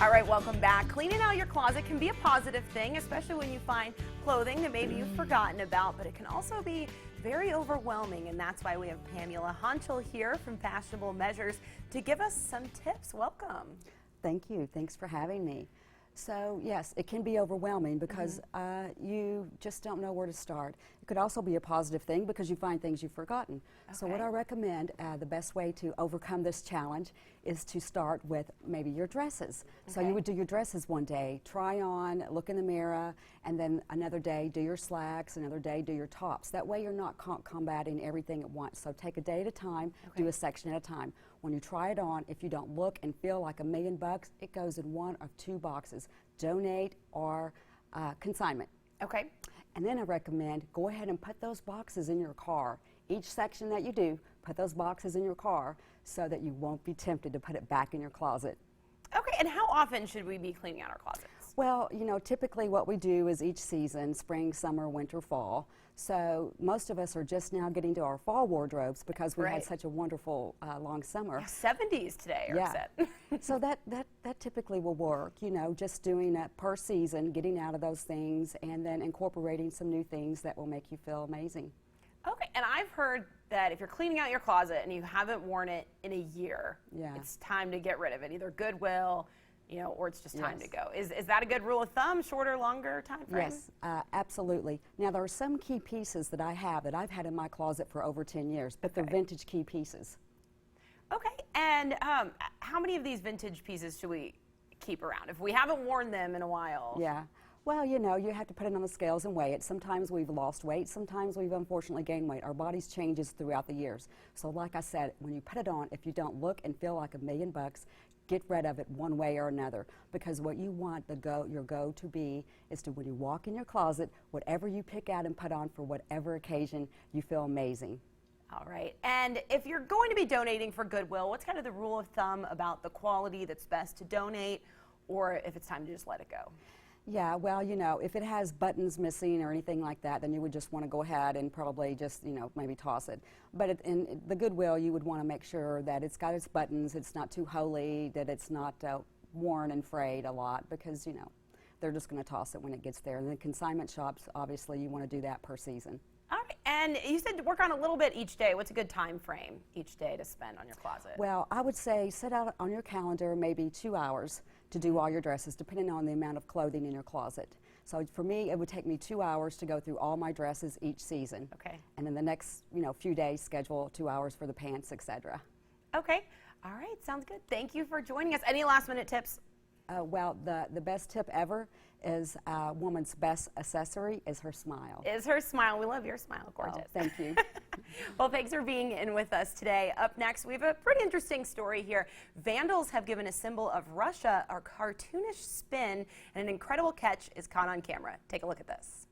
All right, welcome back. Cleaning out your closet can be a positive thing, especially when you find clothing that maybe you've forgotten about, but it can also be very overwhelming, and that's why we have Pamela Honchel here from Fashionable Measures to give us some tips. Welcome. Thank you. Thanks for having me. So yes, it can be overwhelming because you just don't know where to start. It could also be a positive thing because you find things you've forgotten. Okay. So what I recommend, the best way to overcome this challenge is to start with maybe your dresses. Okay. So you would do your dresses one day, try on, look in the mirror, and then another day do your slacks, another day do your tops. That way you're not combating everything at once. So take a day at a time, do a section at a time. When you try it on, if you don't look and feel like $1,000,000, it goes in one of two boxes: donate or consignment. Okay. And then I recommend go ahead and put those boxes in your car. Each section that you do, put those boxes in your car so that you won't be tempted to put it back in your closet. Okay, and how often should we be cleaning out our closets? Well, you know, typically what we do is each season, spring, summer, winter, fall. So most of us are just now getting to our fall wardrobes because we had such a wonderful long summer. Yeah, 70s today are set. So that typically will work, you know, just doing it per season, getting out of those things, and then incorporating some new things that will make you feel amazing. Okay, and I've heard that if you're cleaning out your closet and you haven't worn it in a year, it's time to get rid of it, either Goodwill, you know, or it's just time to go. Is that a good rule of thumb, shorter, longer time frame? Yes, absolutely. Now, there are some key pieces that I have that I've had in my closet for over 10 years, but they're vintage key pieces. Okay, and how many of these vintage pieces should we keep around if we haven't worn them in a while? Yeah. Well, you know, you have to put it on the scales and weigh it. Sometimes we've lost weight, sometimes we've unfortunately gained weight. Our bodies changes throughout the years. So like I said, when you put it on, if you don't look and feel like $1,000,000, get rid of it one way or another, because what you want your go to be is to, when you walk in your closet, whatever you pick out and put on for whatever occasion, you feel amazing. All right, and if you're going to be donating for Goodwill, what's kind of the rule of thumb about the quality that's best to donate, or if it's time to just let it go? Yeah, well, you know, if it has buttons missing or anything like that, then you would just want to go ahead and probably just, you know, maybe toss it. But in the Goodwill, you would want to make sure that it's got its buttons, it's not too holey, that it's not worn and frayed a lot, because, you know, they're just going to toss it when it gets there. And then consignment shops, obviously, you want to do that per season. All right, and you said to work on a little bit each day. What's a good time frame each day to spend on your closet? Well, I would say set out on your calendar maybe 2 hours to do all your dresses, depending on the amount of clothing in your closet. So for me, it would take me 2 hours to go through all my dresses each season. Okay. And in the next, you know, few days, schedule 2 hours for the pants, etc. Okay. All right, sounds good. Thank you for joining us. Any last minute tips? Well, the best tip ever is a woman's best accessory is her smile. Is her smile. We love your smile, gorgeous. Oh, thank you. Well, thanks for being in with us today. Up next, we have a pretty interesting story here. Vandals have given a symbol of Russia a cartoonish spin, and an incredible catch is caught on camera. Take a look at this.